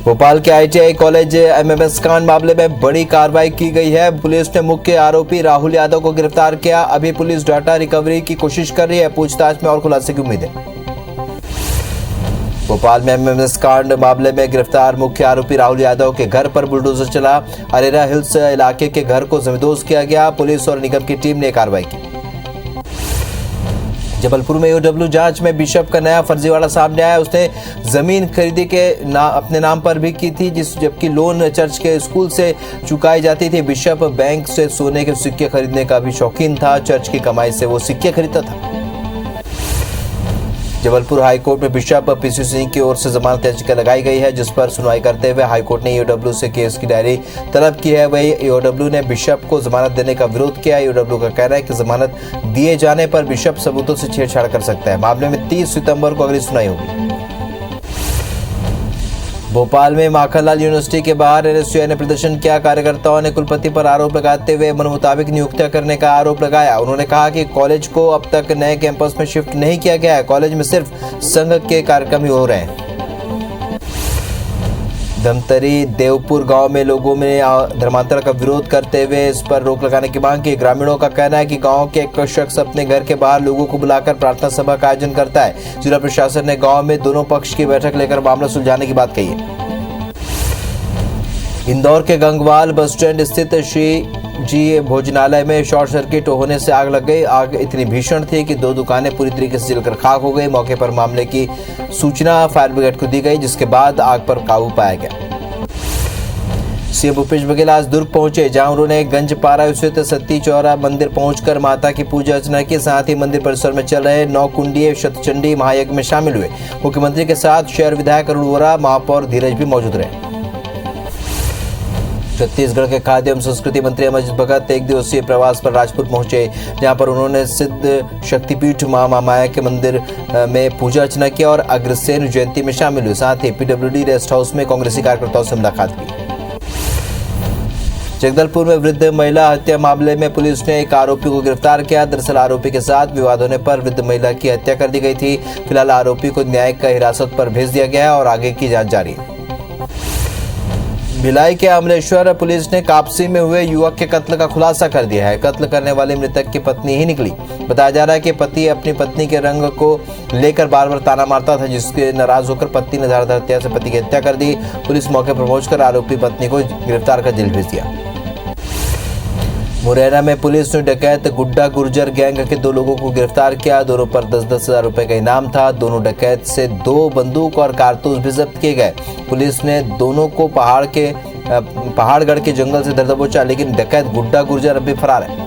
भोपाल के ITI college MMS कांड मामले में बड़ी कार्रवाई की गई है। पुलिस ने मुख्य आरोपी राहुल यादव को गिरफ्तार किया। अभी पुलिस डाटा रिकवरी की कोशिश कर रही है। पूछताछ में और खुलासे की उम्मीद है। भोपाल में MMS कांड मामले में गिरफ्तार मुख्य आरोपी राहुल यादव के घर पर बुलडोजर चला। अरेरा हिल्स इलाके के घर को जमींदोज किया गया। पुलिस और निगम की टीम ने कार्रवाई की। जबलपुर में EOW जांच में बिशप का नया फर्जीवाड़ा सामने आया। उसने जमीन खरीदी के अपने नाम पर भी की थी, जबकि लोन चर्च के स्कूल से चुकाई जाती थी। बिशप बैंक से सोने के सिक्के खरीदने का भी शौकीन था। चर्च की कमाई से वो सिक्के खरीदता था। जबलपुर हाईकोर्ट में बिशप PC सिंह की ओर से जमानत याचिका लगाई गई है, जिस पर सुनवाई करते हुए हाईकोर्ट ने EOW से केस की डायरी तलब की है। वही EOW ने बिशप को जमानत देने का विरोध किया। EOW का कहना है कि जमानत दिए जाने पर बिशप सबूतों से छेड़छाड़ कर सकता है। मामले में 30 सितंबर को अगली सुनवाई होगी। भोपाल में माखनलाल यूनिवर्सिटी के बाहर NSUI ने प्रदर्शन किया। कार्यकर्ताओं ने कुलपति पर आरोप लगाते हुए मन मुताबिक नियुक्तियां करने का आरोप लगाया। उन्होंने कहा कि कॉलेज को अब तक नए कैंपस में शिफ्ट नहीं किया गया है। कॉलेज में सिर्फ संघ के कार्यक्रम ही हो रहे हैं। धमतरी देवपुर गांव में लोगों में धर्मांतरण का विरोध करते हुए इस पर रोक लगाने की मांग की। ग्रामीणों का कहना है कि गांव के एक शख्स अपने घर के बाहर लोगों को बुलाकर प्रार्थना सभा का आयोजन करता है। जिला प्रशासन ने गांव में दोनों पक्ष की बैठक लेकर मामला सुलझाने की बात कही है। इंदौर के गंगवाल बस स्टैंड स्थित श्री जी भोजनालय में शॉर्ट सर्किट होने से आग लग गई। आग इतनी भीषण थी कि 2 दुकानें पूरी तरीके से जलकर खाक हो गई। मौके पर मामले की सूचना फायर ब्रिगेड को दी गई, जिसके बाद आग पर काबू पाया गया। CM भूपेश बघेल आज दुर्ग पहुंचे, जहां उन्होंने गंजपारा स्थित सती चौरा मंदिर पहुंचकर माता की पूजा अर्चना की। साथ ही मंदिर परिसर में चल रहे 9 कुंडीय शतचंडी महायज्ञ में शामिल हुए। मुख्यमंत्री के साथ शहर विधायक अरुण वोरा, महापौर धीरज भी मौजूद रहे। छत्तीसगढ़ के खाद्य एवं संस्कृति मंत्री अमरजीत भगत 1 दिवसीय प्रवास पर राजपुर पहुंचे, जहां पर उन्होंने सिद्ध शक्तिपीठ मां महामाया के मंदिर में पूजा अर्चना किया और अग्रसेन जयंती में शामिल हुए। साथ ही PWD रेस्ट हाउस में कांग्रेसी कार्यकर्ताओं से मुलाकात की। जगदलपुर में वृद्ध महिला हत्या मामले में पुलिस ने एक आरोपी को भिलाकर किया। दरअसल आरोपी के साथ विवाद होने पर वृद्ध महिला की हत्या कर दी गई थी। फिलहाल आरोपी को न्यायिक हिरासत पर भेज दिया गया है और आगे की जांच जारी है। भिलाई के अमलेश्वर पुलिस ने कापसी में हुए युवक के कत्ल का खुलासा कर दिया है। कत्ल करने वाली मृतक की पत्नी ही निकली। बताया जा रहा है कि पति अपनी पत्नी के रंग को लेकर बार बार ताना मारता था, जिसके नाराज होकर पत्नी ने धारदार हथियार से पति की हत्या कर दी। पुलिस मौके पर पहुंचकर आरोपी पत्नी को गिरफ्तार कर जेल भेज दिया। मुरैना में पुलिस ने डकैत गुड्डा गुर्जर गैंग के 2 लोगों को गिरफ्तार किया। दोनों पर 10-10 हजार रुपए का इनाम था। दोनों डकैत से 2 बंदूक और कारतूस भी जब्त किए गए। पुलिस ने दोनों को पहाड़गढ़ के जंगल से धर दबोचा, लेकिन डकैत गुड्डा गुर्जर अब भी फरार है।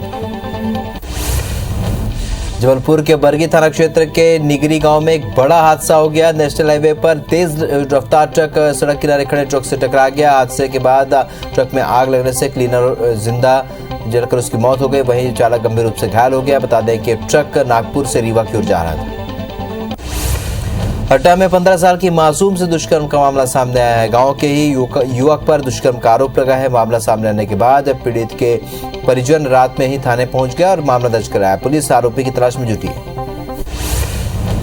जबलपुर के बरगी थाना क्षेत्र के निगरी गांव में एक बड़ा हादसा हो गया। नेशनल हाईवे पर तेज रफ्तार ट्रक सड़क किनारे खड़े ट्रक से टकरा गया। हादसे के बाद ट्रक में आग लगने से क्लीनर जिंदा जलकर उसकी मौत हो गई। वहीं चालक गंभीर रूप से घायल हो गया। बता दें कि ट्रक नागपुर से रीवा की ओर जा रहा था। हट्टा में 15 साल की मासूम से दुष्कर्म का मामला सामने आया है। गांव के ही युवक पर दुष्कर्म का आरोप लगा है। मामला सामने आने के बाद पीड़ित के परिजन रात में ही थाने पहुंच गया और मामला दर्ज कराया। पुलिस आरोपी की तलाश में जुटी है।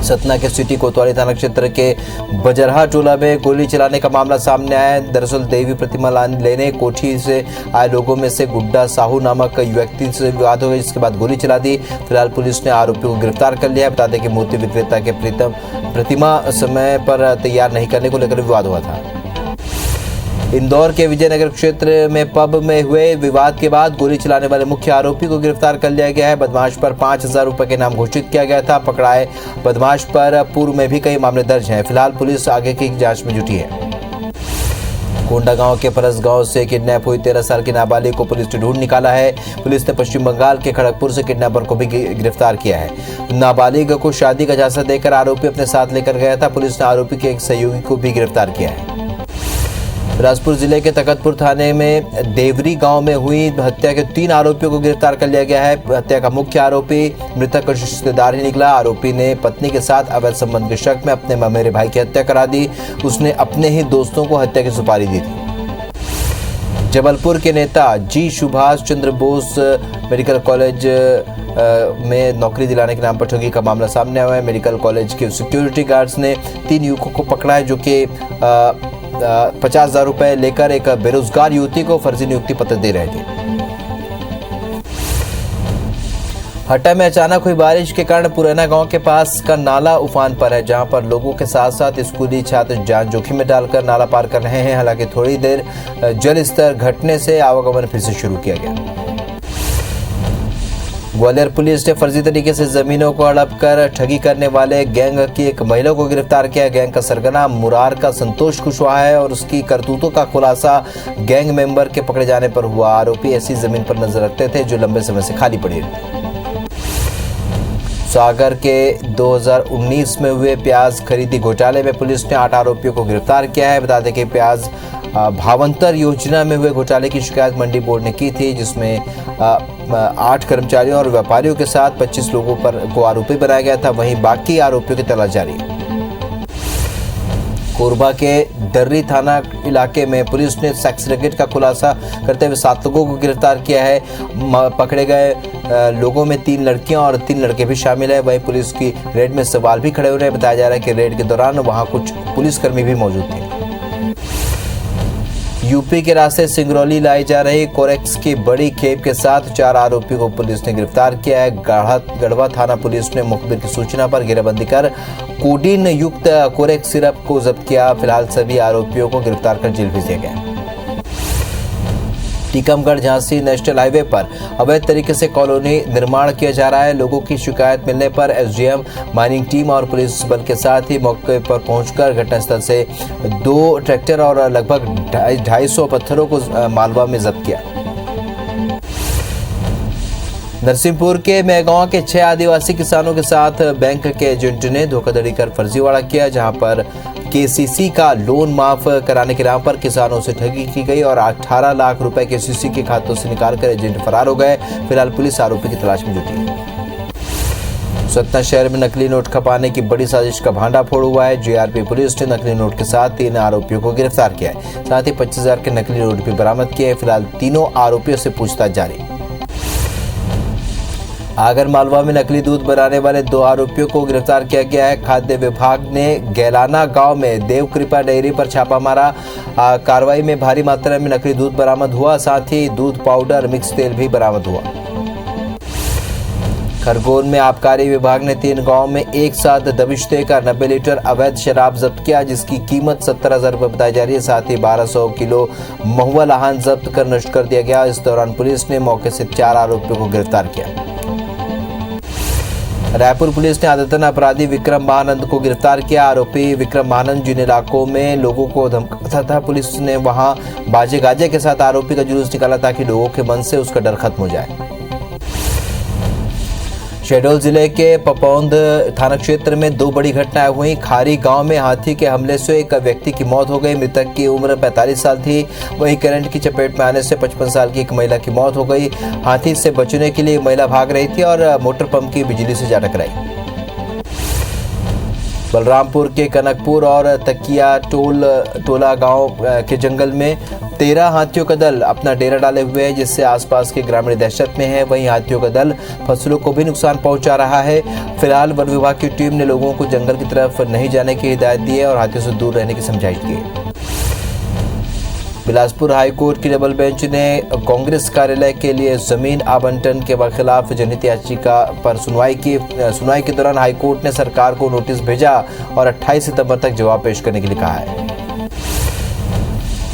सतना के सिटी कोतवाली थाना क्षेत्र के बजरहा टोला में गोली चलाने का मामला सामने आया है। दरअसल देवी प्रतिमा लेने कोठी से आए लोगों में से गुड्डा साहू नामक व्यक्ति से विवाद हो गया, जिसके बाद गोली चला दी। फिलहाल पुलिस ने आरोपी को गिरफ्तार कर लिया है। बता दें कि मूर्ति विक्रेता के प्रतिमा समय पर तैयार नहीं करने को लेकर विवाद हुआ था। इंदौर के विजयनगर क्षेत्र में पब में हुए विवाद के बाद गोली चलाने वाले मुख्य आरोपी को गिरफ्तार कर लिया गया है। बदमाश पर 5000 रुपए के इनाम घोषित किया गया था। पकड़ाए बदमाश पर पूर्व में भी कई मामले दर्ज हैं। फिलहाल पुलिस आगे की जांच में जुटी है। कोंडा गांव के परस गांव से किडनैप हुई 13 साल की नाबालिग को पुलिस ने ढूंढ निकाला है। पुलिस ने पश्चिम बंगाल के खड़गपुर से किडनैपर को भी गिरफ्तार किया है। नाबालिग को शादी का झांसा देकर आरोपी अपने साथ लेकर गया था। पुलिस ने आरोपी के एक सहयोगी को भी गिरफ्तार किया है। बिलासपुर जिले के तखतपुर थाने में देवरी गांव में हुई हत्या के 3 आरोपियों को गिरफ्तार कर लिया गया है। हत्या का मुख्य आरोपी मृतक का रिश्तेदार ही निकला। आरोपी ने पत्नी के साथ अवैध संबंध के शक में अपने ममेरे भाई की हत्या करा दी। उसने अपने ही दोस्तों को हत्या की सुपारी दी थी। जबलपुर के नेता जी सुभाष चंद्र बोस मेडिकल कॉलेज में नौकरी दिलाने के नाम पर ठगी का मामला सामने आया है। मेडिकल कॉलेज के सिक्योरिटी गार्ड्स ने 3 युवकों को पकड़ा है, जो कि 50,000 रुपए लेकर एक बेरोजगार युवती को फर्जी नियुक्ति पत्र दे रहे थे। हट्टा में अचानक हुई बारिश के कारण पुराना गांव के पास का नाला उफान पर है, जहां पर लोगों के साथ साथ स्कूली छात्र जान जोखिम में डालकर नाला पार कर रहे हैं। हालांकि थोड़ी देर जल स्तर घटने से आवागमन फिर से शुरू किया गया। ग्वालियर पुलिस ने फर्जी तरीके से जमीनों को हड़प कर ठगी करने वाले गैंग की एक महिला को गिरफ्तार किया। गैंग का सरगना मुरार का संतोष कुशवाहा है और उसकी करतूतों का खुलासा गैंग मेंबर के पकड़े जाने पर हुआ। आरोपी ऐसी जमीन पर नजर रखते थे जो लंबे समय से खाली पड़ी थी। सागर के 2019 में हुए प्याज खरीदी घोटाले में पुलिस ने 8 आरोपियों को गिरफ्तार किया है। बता दें कि प्याज भावांतर योजना में हुए घोटाले की शिकायत मंडी बोर्ड ने की थी, जिसमें 8 कर्मचारियों और व्यापारियों के साथ 25 लोगों को आरोपी बनाया गया था। वहीं बाकी आरोपियों की तलाश जारी है। कोरबा के दर्री थाना इलाके में पुलिस ने सेक्स रैकेट का खुलासा करते हुए 7 लोगों को गिरफ्तार किया है। पकड़े गए लोगों में 3 लड़कियां और 3 लड़के भी शामिल है। वहीं पुलिस की रेड में सवाल भी खड़े हो रहे हैं। बताया जा रहा है कि रेड के दौरान वहां कुछ पुलिसकर्मी भी मौजूद थे। यूपी के रास्ते सिंगरौली लाई जा रही कोरेक्स की बड़ी खेप के साथ 4 आरोपियों को पुलिस ने गिरफ्तार किया है। गढ़वा थाना पुलिस ने मुखबिर की सूचना पर घेराबंदी कर कोडीन युक्त कोरेक्स सिरप को जब्त किया। फिलहाल सभी आरोपियों को गिरफ्तार कर जेल भेज दिया गया। टीकमगढ़ झांसी नेशनल हाईवे पर अवैध तरीके से कॉलोनी निर्माण किया जा रहा है। लोगों की शिकायत मिलने पर एसडीएम, माइनिंग टीम और पुलिस बल के साथ ही मौके पर पहुंचकर घटनास्थल से 2 ट्रैक्टर और लगभग 250 पत्थरों को मालवा में जब्त किया। नरसिंहपुर के मेहगांव के 6 आदिवासी किसानों के साथ बैंक के एजेंट ने धोखाधड़ी कर फर्जीवाड़ा किया, जहां पर केसीसी का लोन माफ कराने के नाम पर किसानों से ठगी की गई और 18 लाख रुपए केसीसी के खातों से निकालकर एजेंट फरार हो गए। फिलहाल पुलिस आरोपी की तलाश में जुटी है। सतना शहर में नकली नोट खपाने की बड़ी साजिश का भांडाफोड़ हुआ है। जीआरपी पुलिस ने नकली नोट के साथ 3 आरोपियों को गिरफ्तार किया है। साथ ही 25,000 के नकली नोट भी बरामद किए हैं। फिलहाल तीनों आरोपियों से पूछताछ जारी। आगर मालवा में नकली दूध बनाने वाले 2 आरोपियों को गिरफ्तार किया गया है। खाद्य विभाग ने गैलाना गांव में देव कृपा डेयरी पर छापा मारा। कार्रवाई में भारी मात्रा में नकली दूध बरामद हुआ। साथ ही दूध पाउडर, मिक्स तेल भी बरामद हुआ। खरगोन में आबकारी विभाग ने 3 गांवों में एक साथ दबिश देकर 90 लीटर अवैध शराब जब्त किया, जिसकी कीमत 70,000 रुपए बताई जा रही है। साथ ही 1200 किलो महुआ लाहन जब्त कर नष्ट कर दिया गया। इस दौरान पुलिस ने मौके से 4 आरोपियों को गिरफ्तार किया। रायपुर पुलिस ने आदतन अपराधी विक्रम महानंद को गिरफ्तार किया। आरोपी विक्रम महानंद जिन इलाकों में लोगों को धमकाता था, पुलिस ने वहां बाजे गाजे के साथ आरोपी का जुलूस निकाला ताकि लोगों के मन से उसका डर खत्म हो जाए। शहडोल जिले के पपौंद थाना क्षेत्र में 2 बड़ी घटनाएं हुई। खारी गांव में हाथी के हमले से एक व्यक्ति की मौत हो गई। मृतक की उम्र 45 साल थी। वहीं करंट की चपेट में आने से 55 साल की एक महिला की मौत हो गई। हाथी से बचने के लिए महिला भाग रही थी और मोटर पंप की बिजली से जा टकराई। बलरामपुर के कनकपुर और तकिया टोला गांव के जंगल में 13 हाथियों का दल अपना डेरा डाले हुए है, जिससे आसपास के ग्रामीण दहशत में है। वहीं हाथियों का दल फसलों को भी नुकसान पहुंचा रहा है। फिलहाल वन विभाग की टीम ने लोगों को जंगल की तरफ नहीं जाने की हिदायत दी है और हाथियों से दूर रहने की समझाइश दी है। बिलासपुर हाईकोर्ट की डबल बेंच ने कांग्रेस कार्यालय के लिए जमीन आवंटन के खिलाफ जनहित याचिका पर सुनवाई की। सुनवाई के दौरान हाईकोर्ट ने सरकार को नोटिस भेजा और 28 सितंबर तक जवाब पेश करने के लिए कहा है।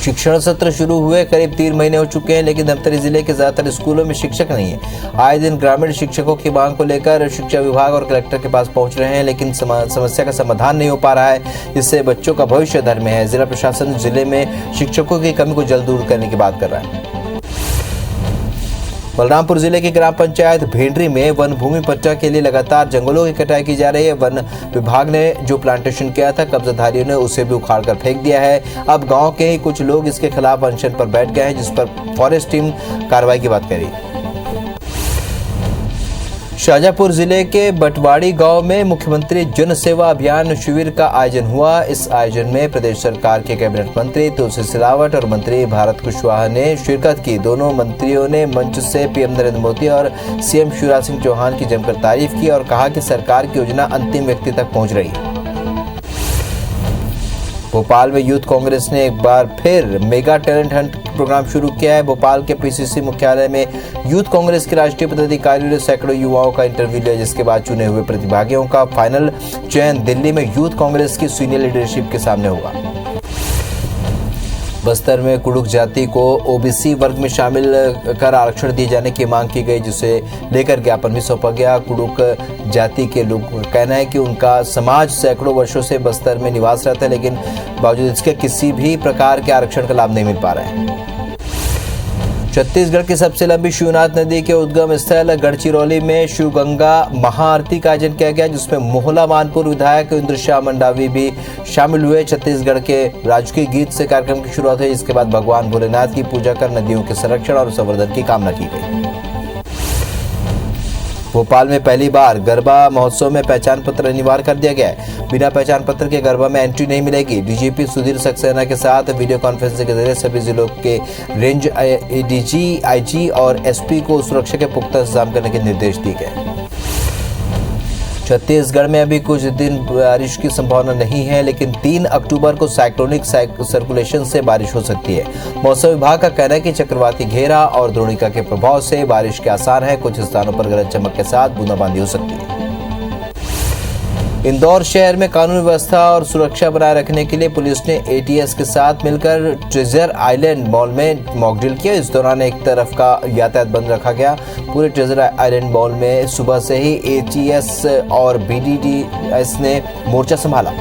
शिक्षण सत्र शुरू हुए करीब 3 महीने हो चुके हैं, लेकिन धमतरी जिले के ज्यादातर स्कूलों में शिक्षक नहीं है। आए दिन ग्रामीण शिक्षकों की मांग को लेकर शिक्षा विभाग और कलेक्टर के पास पहुंच रहे हैं, लेकिन समस्या का समाधान नहीं हो पा रहा है, जिससे बच्चों का भविष्य धर में है। जिला प्रशासन जिले में शिक्षकों की कमी को जल्द दूर करने की बात कर रहा है। बलरामपुर जिले की ग्राम पंचायत भेंडरी में वन भूमि पट्टा के लिए लगातार जंगलों की कटाई की जा रही है। वन विभाग ने जो प्लांटेशन किया था, कब्जाधारियों ने उसे भी उखाड़ कर फेंक दिया है। अब गांव के ही कुछ लोग इसके खिलाफ अनशन पर बैठ गए हैं, जिस पर फॉरेस्ट टीम कार्रवाई की बात करी। शाजापुर जिले के बटवाड़ी गांव में मुख्यमंत्री जन सेवा अभियान शिविर का आयोजन हुआ। इस आयोजन में प्रदेश सरकार के कैबिनेट मंत्री तुलसी सिलावट और मंत्री भारत कुशवाहा ने शिरकत की। दोनों मंत्रियों ने मंच से पीएम नरेंद्र मोदी और सीएम शिवराज सिंह चौहान की जमकर तारीफ की और कहा कि सरकार की योजना अंतिम व्यक्ति तक पहुंच रही है। भोपाल में यूथ कांग्रेस ने एक बार फिर मेगा टैलेंट हंट प्रोग्राम शुरू किया है। भोपाल के पीसीसी मुख्यालय में यूथ कांग्रेस के राष्ट्रीय पदाधिकारियों ने सैकड़ों युवाओं का इंटरव्यू लिया, जिसके बाद चुने हुए प्रतिभागियों का फाइनल चयन दिल्ली में यूथ कांग्रेस की सीनियर लीडरशिप के सामने होगा। बस्तर में कुड़ुक जाति को ओबीसी वर्ग में शामिल कर आरक्षण दिए जाने की मांग की गई, जिसे लेकर ज्ञापन भी सौंपा गया। कुड़ुक जाति के लोगों का कहना है कि उनका समाज सैकड़ों वर्षों से बस्तर में निवास रहता है, लेकिन बावजूद इसके किसी भी प्रकार के आरक्षण का लाभ नहीं मिल पा रहा है। छत्तीसगढ़ की सबसे लंबी शिवनाथ नदी के उद्गम स्थल गढ़चिरौली में शिव गंगा महाआरती का आयोजन किया गया, जिसमें मोहला मानपुर विधायक इंद्रशाह मंडावी भी शामिल हुए। छत्तीसगढ़ के राजकीय गीत से कार्यक्रम की शुरुआत हुई, इसके बाद भगवान भोलेनाथ की पूजा कर नदियों के संरक्षण और संवर्धन की कामना की गई। भोपाल में पहली बार गरबा महोत्सव में पहचान पत्र अनिवार्य कर दिया गया है। बिना पहचान पत्र के गरबा में एंट्री नहीं मिलेगी। डीजीपी सुधीर सक्सेना के साथ वीडियो कॉन्फ्रेंसिंग के जरिए सभी जिलों के रेंज एडीजी, आईजी और एसपी को सुरक्षा के पुख्ता इंतजाम करने के निर्देश दिए गए। छत्तीसगढ़ में अभी कुछ दिन बारिश की संभावना नहीं है, लेकिन 3 अक्टूबर को साइक्लोनिक सर्कुलेशन से बारिश हो सकती है। मौसम विभाग का कहना है कि चक्रवाती घेरा और द्रोणिका के प्रभाव से बारिश के आसार है। कुछ स्थानों पर गरज चमक के साथ बूंदाबांदी हो सकती है। इंदौर शहर में कानून व्यवस्था और सुरक्षा बनाए रखने के लिए पुलिस ने एटीएस के साथ मिलकर ट्रेजर आइलैंड मॉल में मॉकड्रिल किया। इस दौरान एक तरफ का यातायात बंद रखा गया। पूरे ट्रेजर आइलैंड मॉल में सुबह से ही एटीएस और बीडीडीएस ने मोर्चा संभाला।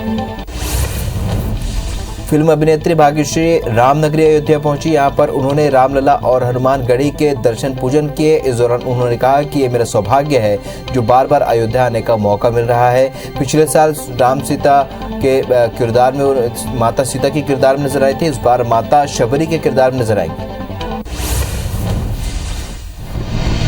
फिल्म अभिनेत्री भाग्यश्री रामनगरी अयोध्या पहुंची। यहां पर उन्होंने रामलला और हनुमानगढ़ी के दर्शन पूजन किए। इस दौरान उन्होंने कहा कि ये मेरा सौभाग्य है जो बार बार अयोध्या आने का मौका मिल रहा है। पिछले साल राम सीता के किरदार में माता सीता के किरदार में नजर आई थी, इस बार माता शबरी के किरदार में नजर आएंगी।